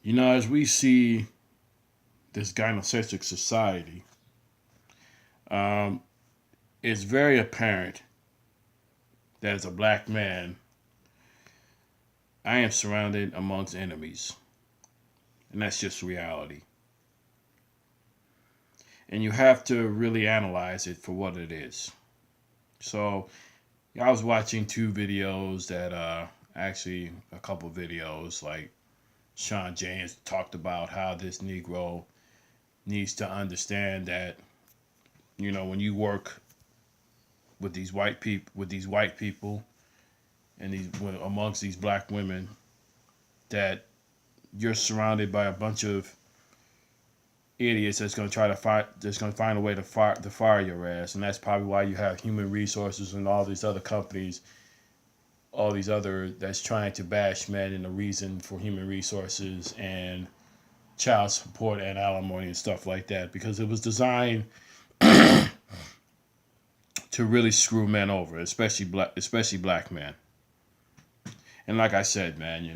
As we see this gynocentric society, um, it's very apparent that as a black man, I am surrounded amongst enemies. And that's just reality. And you have to really analyze it for what it is. So I was watching two videos that actually a couple videos like Sean James talked about how this Negro needs to understand that when you work with these white people and amongst these black women, that you're surrounded by a bunch of idiots that's going to find a way to fire your ass, and that's probably why you have human resources and all these other companies, all these other that's trying to bash men and the reason for human resources and child support and alimony and stuff like that, because it was designed to really screw men over, especially black men. And like I said, man,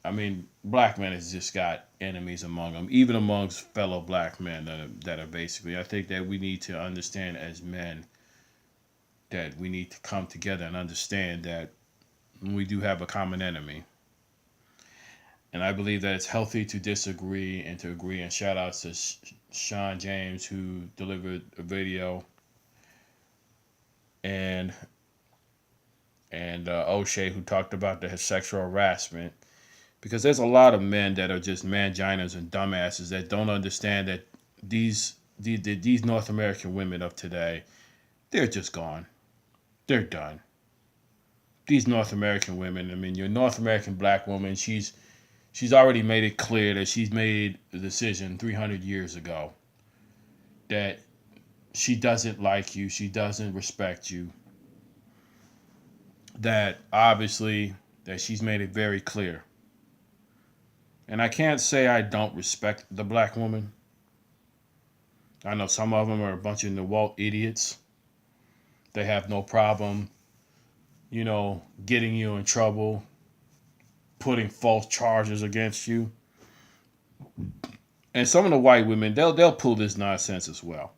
I mean, black men has just got enemies among them, even amongst fellow black men that are basically. I think that we need to understand as men that we need to come together and understand that we do have a common enemy. And I believe that it's healthy to disagree and to agree. And shout outs to Sean James, who delivered a video, and O'Shea, who talked about the sexual harassment. Because there's a lot of men that are just manginas and dumbasses that don't understand that these North American women of today, they're just gone. They're done. These North American women, I mean, your North American black woman, she's already made it clear that she's made the decision 300 years ago that she doesn't like you, she doesn't respect you. That obviously that she's made it very clear. And I can't say I don't respect the black woman. I know some of them are a bunch of NeWalt idiots. They have no problem, getting you in trouble, putting false charges against you. And some of the white women, they'll pull this nonsense as well.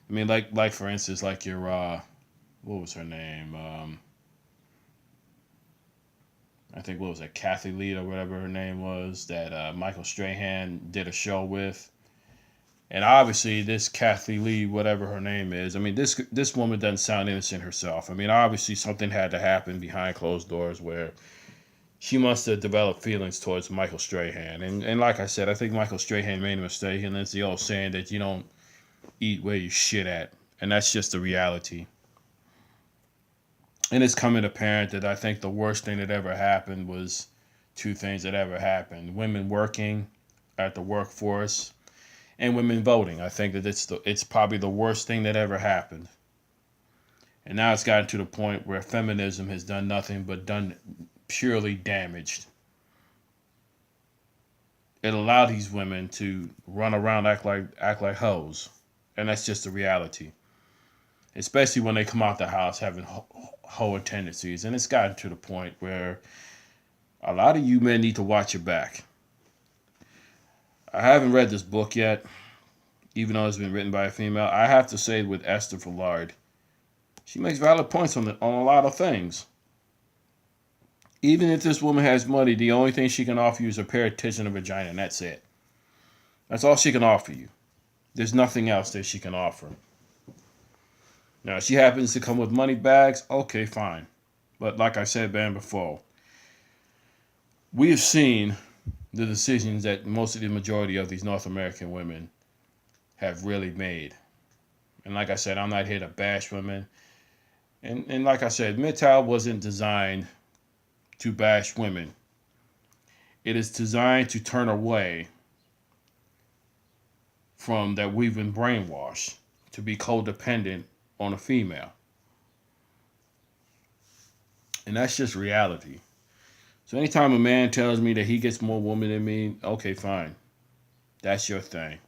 I mean, like for instance, like your what was her name? I think what was it, Kathie Lee or whatever her name was, that Michael Strahan did a show with. And obviously, this Kathie Lee, whatever her name is, I mean, this woman doesn't sound innocent herself. I mean, obviously, something had to happen behind closed doors where she must have developed feelings towards Michael Strahan. And like I said, I think Michael Strahan made a mistake, and it's the old saying that you don't eat where you shit at. And that's just the reality. And it's coming apparent that I think the worst thing that ever happened was two things that ever happened: women working at the workforce and women voting. I think that it's probably the worst thing that ever happened. And now it's gotten to the point where feminism has done nothing but done purely damaged. It allowed these women to run around act like hoes, and that's just the reality. Especially when they come out the house having hoe tendencies, and it's gotten to the point where a lot of you men need to watch your back. I haven't read this book yet, even though it's been written by a female. I have to say, with Esther Villard, she makes valid points on a lot of things. Even if this woman has money, the only thing she can offer you is a pair of tits and a vagina, and that's it. That's all she can offer you. There's nothing else that she can offer. Now, if she happens to come with money bags, okay, fine. But like I said, man, before, we have seen the decisions that most of the majority of these North American women have really made. And like I said, I'm not here to bash women. And like I said, MGTOW wasn't designed to bash women. It is designed to turn away from that we've been brainwashed to be codependent on a female. And that's just reality. So anytime a man tells me that he gets more women than me, okay, fine. That's your thing.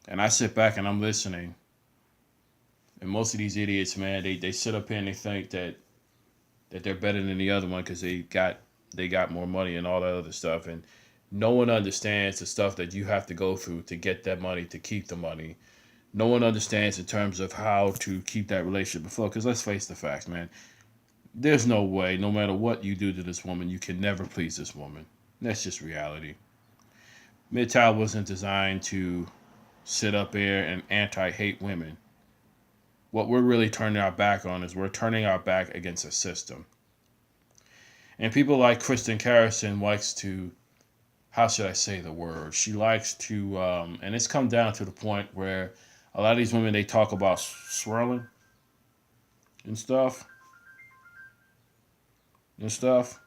And I sit back and I'm listening. And most of these idiots, man, they sit up here and they think that they're better than the other one because they got more money and all that other stuff. And No one understands the stuff that you have to go through to get that money, to keep the money. No one understands in terms of how to keep that relationship afloat. Because let's face the facts, man. There's no way, no matter what you do to this woman, you can never please this woman. That's just reality. MGTOW wasn't designed to sit up there and anti-hate women. What we're really turning our back on is we're turning our back against a system. And people like Kristen Carrison likes to, how should I say the word? She likes to, and it's come down to the point where a lot of these women, they talk about swirling and stuff. And stuff.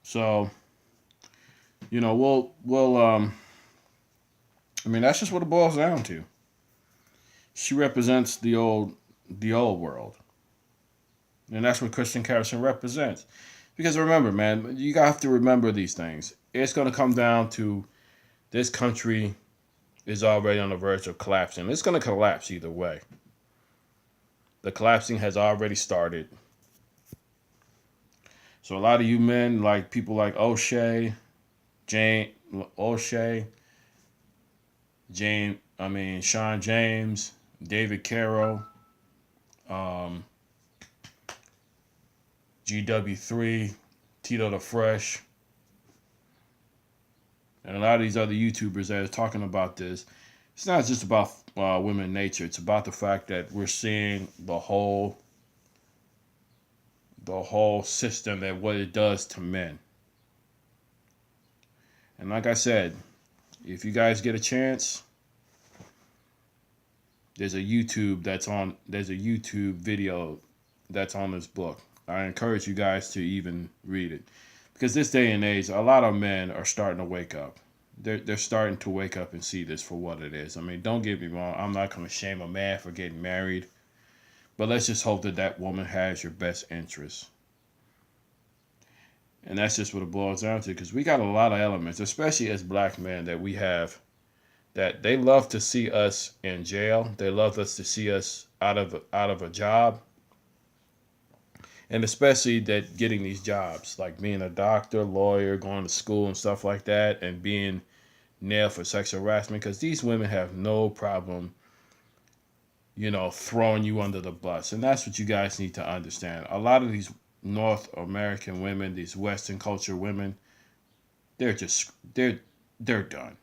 So, I mean, that's just what it boils down to. She represents the old world. And that's what Kristen Carrison represents. Because remember, man, you have to remember these things. It's going to come down to this country is already on the verge of collapsing. It's going to collapse either way. The collapsing has already started. So a lot of you men, like people like Sean James, David Carroll, um, GW3, Tito the Fresh, and a lot of these other YouTubers that are talking about this. It's not just about women nature. It's about the fact that we're seeing the whole system and what it does to men. And like I said, if you guys get a chance, there's a YouTube video that's on this book. I encourage you guys to even read it. Because this day and age, a lot of men are starting to wake up. They're starting to wake up and see this for what it is. I mean, don't get me wrong. I'm not going to shame a man for getting married. But let's just hope that that woman has your best interests. And that's just what it boils down to. Because we got a lot of elements, especially as black men, that we have that they love to see us in jail. They love us to see us out of a job. And especially that getting these jobs, like being a doctor, lawyer, going to school and stuff like that, and being nailed for sexual harassment, because these women have no problem, throwing you under the bus. And that's what you guys need to understand. A lot of these North American women, these Western culture women, they're done.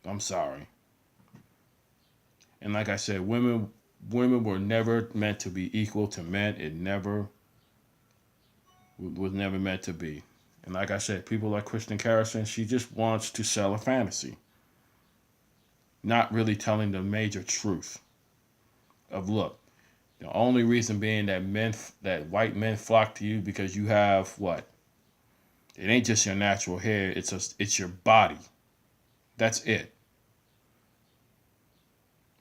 I'm sorry. And like I said, women were never meant to be equal to men. It was never meant to be. And like I said, people like Kristen Carrison, she just wants to sell a fantasy, not really telling the major truth of, look, the only reason being that white men flock to you because you have what? It ain't just your natural hair, it's your body. That's it.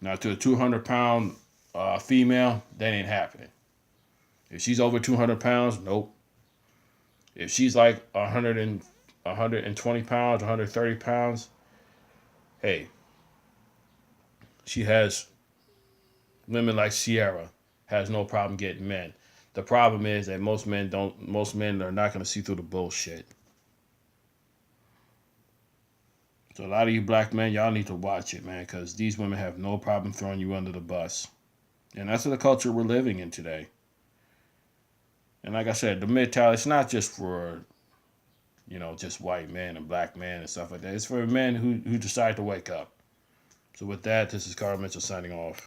Now to a 200-pound female, that ain't happening. If she's over 200 pounds, nope. If she's like 120 pounds, 130 pounds, hey, she has women like Sierra has no problem getting men. The problem is that most men are not going to see through the bullshit. So a lot of you black men, y'all need to watch it, man, because these women have no problem throwing you under the bus. And that's the culture we're living in today. And like I said, the MGTOW, it's not just for, just white men and black men and stuff like that. It's for men who decide to wake up. So with that, this is Carl Mitchell signing off.